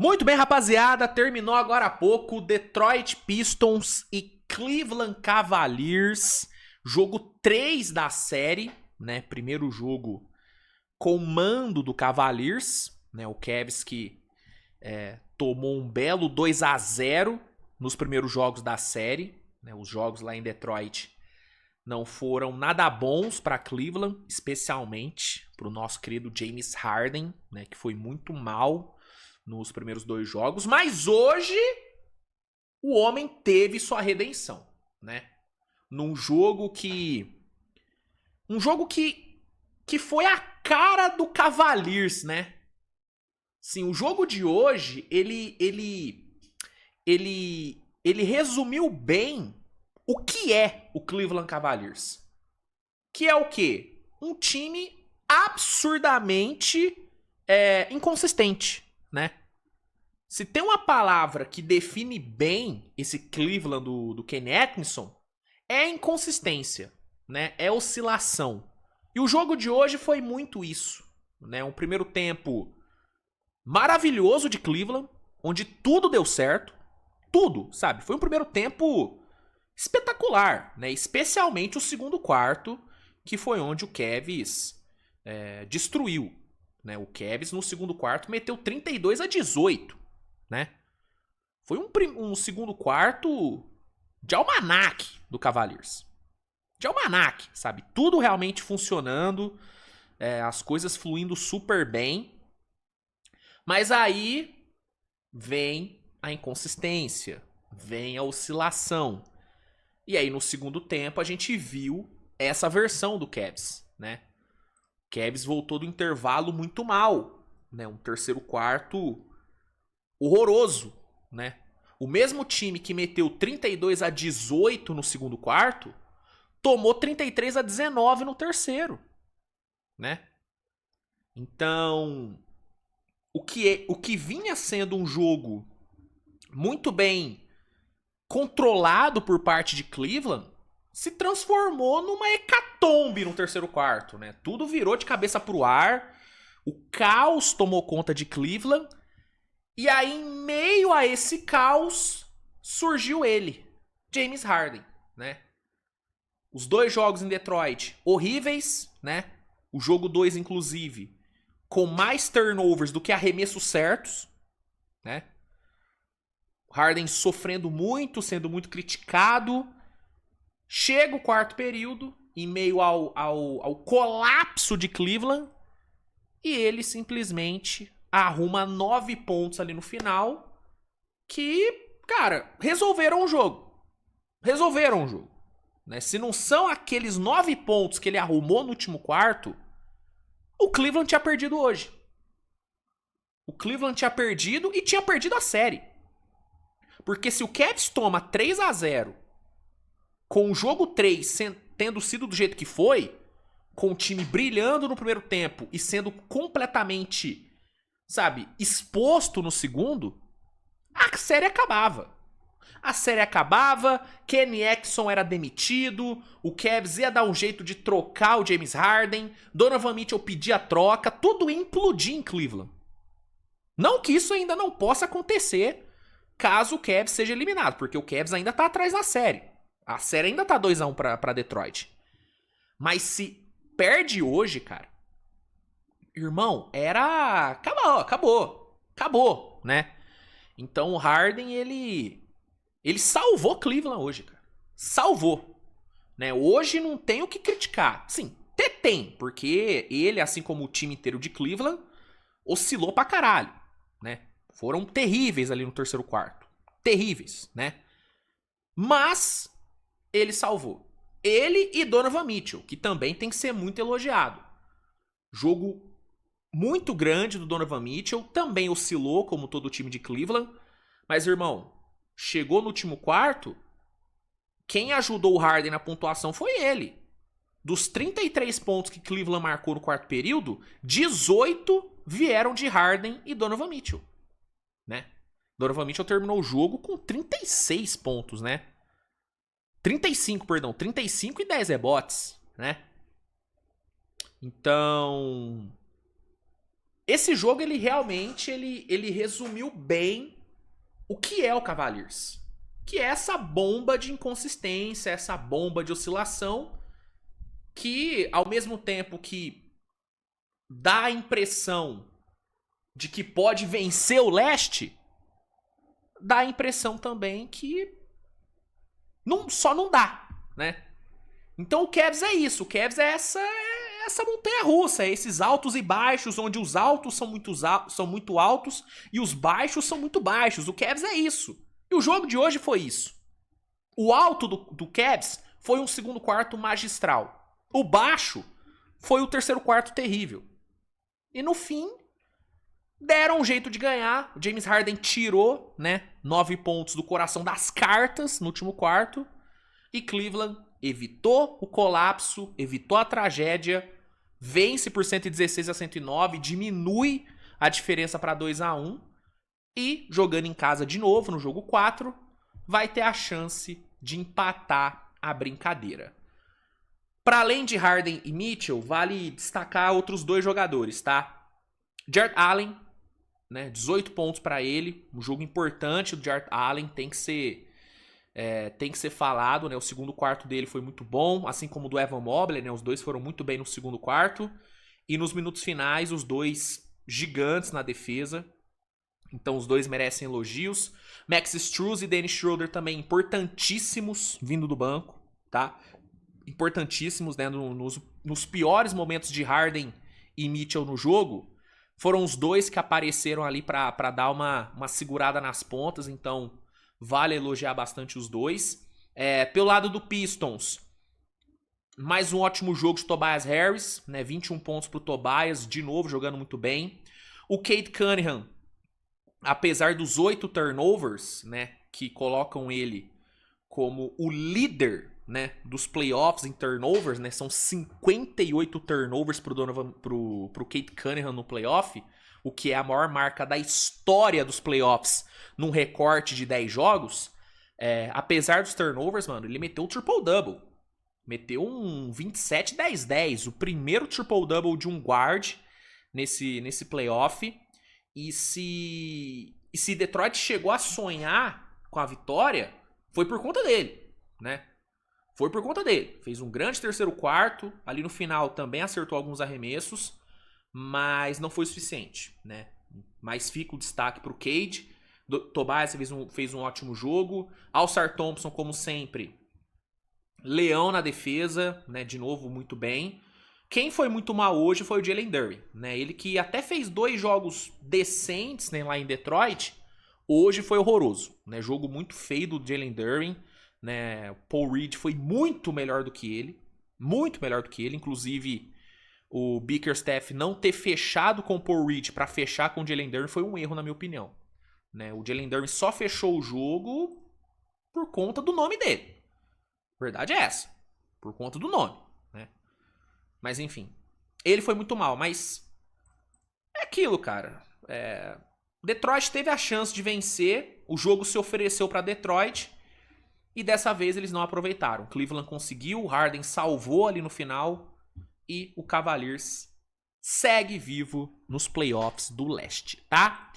Muito bem, rapaziada, terminou agora há pouco Detroit Pistons e Cleveland Cavaliers, jogo 3 da série, né? Primeiro jogo com mando do Cavaliers, né? O Cavs que tomou um belo 2-0 nos primeiros jogos da série, né? Os jogos lá em Detroit não foram nada bons para Cleveland, especialmente para o nosso querido James Harden, né? Que foi muito mal nos primeiros 2 jogos, mas hoje o homem teve sua redenção, né? Num jogo que foi a cara do Cavaliers, né? Sim, o jogo de hoje, ele resumiu bem o que é o Cleveland Cavaliers. Que é o quê? Um time absurdamente inconsistente, né? Se tem uma palavra que define bem esse Cleveland do Kenny Atkinson, é inconsistência, né? É oscilação. E o jogo de hoje foi muito isso, né? Um primeiro tempo maravilhoso de Cleveland, onde tudo deu certo, tudo, sabe? Foi um primeiro tempo espetacular, né? Especialmente o segundo quarto, que foi onde o Cavs destruiu, né? O Cavs no segundo quarto meteu 32-18. Né? Foi um segundo quarto de almanaque do Cavaliers. De almanaque, sabe? Tudo realmente funcionando, as coisas fluindo super bem. Mas aí vem a inconsistência, vem a oscilação. E aí no segundo tempo a gente viu essa versão do Cavs, né? O Cavs voltou do intervalo muito mal, né? Um terceiro quarto horroroso, né? O mesmo time que meteu 32-18 no segundo quarto, tomou 33-19 no terceiro, né? Então, o que vinha sendo um jogo muito bem controlado por parte de Cleveland se transformou numa hecatombe no terceiro quarto, né? Tudo virou de cabeça pro ar, o caos tomou conta de Cleveland. E aí, em meio a esse caos, surgiu ele, James Harden, né? Os 2 jogos em Detroit, horríveis, né? O jogo 2, inclusive, com mais turnovers do que arremessos certos, né? Harden sofrendo muito, sendo muito criticado. Chega o quarto período, em meio ao colapso de Cleveland, e ele simplesmente arruma 9 pontos ali no final que, cara, resolveram o jogo. Resolveram o jogo. Né? Se não são aqueles 9 pontos que ele arrumou no último quarto, o Cleveland tinha perdido hoje. O Cleveland tinha perdido e tinha perdido a série. Porque se o Cavs toma 3-0 com o jogo 3 tendo sido do jeito que foi, com o time brilhando no primeiro tempo e sendo completamente, sabe, exposto no segundo, a série acabava. A série acabava, Kenny Atkinson era demitido, o Cavs ia dar um jeito de trocar o James Harden, Donovan Mitchell pedia a troca, tudo ia implodir em Cleveland. Não que isso ainda não possa acontecer caso o Cavs seja eliminado, porque o Cavs ainda tá atrás da série. A série ainda tá 2-1 pra Detroit. Mas se perde hoje, cara, irmão, era... Acabou, né? Então o Harden, ele salvou Cleveland hoje, cara. Salvou. Né? Hoje não tem o que criticar. Sim, até tem, porque ele, assim como o time inteiro de Cleveland, oscilou pra caralho, né? Foram terríveis ali no terceiro quarto. Terríveis, né? Mas ele salvou. Ele e Donovan Mitchell, que também tem que ser muito elogiado. Jogo muito grande do Donovan Mitchell, também oscilou como todo o time de Cleveland. Mas, irmão, chegou no último quarto, quem ajudou o Harden na pontuação foi ele. Dos 33 pontos que Cleveland marcou no quarto período, 18 vieram de Harden e Donovan Mitchell, né? Donovan Mitchell terminou o jogo com 36 pontos, né? 35 e 10 rebotes, né? Então, esse jogo, ele realmente ele resumiu bem o que é o Cavaliers. Que é essa bomba de inconsistência, essa bomba de oscilação, que ao mesmo tempo que dá a impressão de que pode vencer o leste, dá a impressão também que só não dá, né? Então o Cavs é isso, o Cavs é essa montanha-russa, é esses altos e baixos, onde os altos são muito altos e os baixos são muito baixos. O Cavs é isso. E o jogo de hoje foi isso. O alto do Cavs foi um segundo quarto magistral. O baixo foi o terceiro quarto terrível. E no fim, deram um jeito de ganhar. O James Harden tirou, né, 9 pontos do coração das cartas no último quarto. E Cleveland evitou o colapso, evitou a tragédia, vence por 116-109, diminui a diferença para 2-1 e, jogando em casa de novo no jogo 4, vai ter a chance de empatar a brincadeira. Para além de Harden e Mitchell, vale destacar outros 2 jogadores, tá? Jarrett Allen, né, 18 pontos para ele, um jogo importante do Jarrett Allen, tem que ser falado, né? O segundo quarto dele foi muito bom, assim como o do Evan Mobley, né? Os dois foram muito bem no segundo quarto. E nos minutos finais, os dois gigantes na defesa. Então os dois merecem elogios. Max Strus e Dennis Schroeder também importantíssimos vindo do banco, tá? Importantíssimos, né? Nos piores momentos de Harden e Mitchell no jogo, foram os dois que apareceram ali para dar uma segurada nas pontas, então vale elogiar bastante os dois. Pelo lado do Pistons, mais um ótimo jogo de Tobias Harris, né? 21 pontos pro Tobias, de novo jogando muito bem. O Cade Cunningham, apesar dos 8 turnovers, né, que colocam ele como o líder, né, dos playoffs em turnovers, né, são 58 turnovers pro Cade Cunningham no playoff, o que é a maior marca da história dos playoffs num recorte de 10 jogos. Apesar dos turnovers, mano, ele meteu um triple-double. Meteu um 27-10-10, o primeiro triple-double de um guard nesse playoff. E se Detroit chegou a sonhar com a vitória, foi por conta dele, né? Foi por conta dele. Fez um grande terceiro quarto, ali no final também acertou alguns arremessos, mas não foi suficiente, né? Mas fica o destaque pro Cade. Tobias fez um ótimo jogo. Alsar Thompson, como sempre, leão na defesa, né? De novo, muito bem. Quem foi muito mal hoje foi o Jalen Duren, né? Ele que até fez 2 jogos decentes, né, lá em Detroit, hoje foi horroroso, né? Jogo muito feio do Jalen Duren, né? O Paul Reed foi muito melhor do que ele, inclusive o Bickerstaff não ter fechado com o Paul Reed para fechar com o Jalen Duren foi um erro, na minha opinião, né? O Jalen Duren só fechou o jogo por conta do nome dele. Verdade é essa, por conta do nome, né? Mas enfim, ele foi muito mal, mas é aquilo, cara. Detroit teve a chance de vencer, o jogo se ofereceu para Detroit e dessa vez eles não aproveitaram. Cleveland conseguiu, o Harden salvou ali no final e o Cavaliers segue vivo nos playoffs do leste, tá?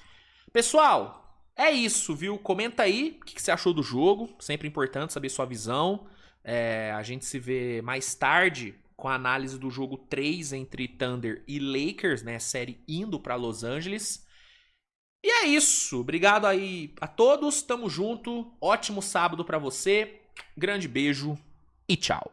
Pessoal, é isso, viu? Comenta aí o que você achou do jogo, sempre importante saber sua visão. A gente se vê mais tarde com a análise do jogo 3 entre Thunder e Lakers, né? Série indo para Los Angeles. E é isso. Obrigado aí a todos. Tamo junto. Ótimo sábado para você. Grande beijo e tchau.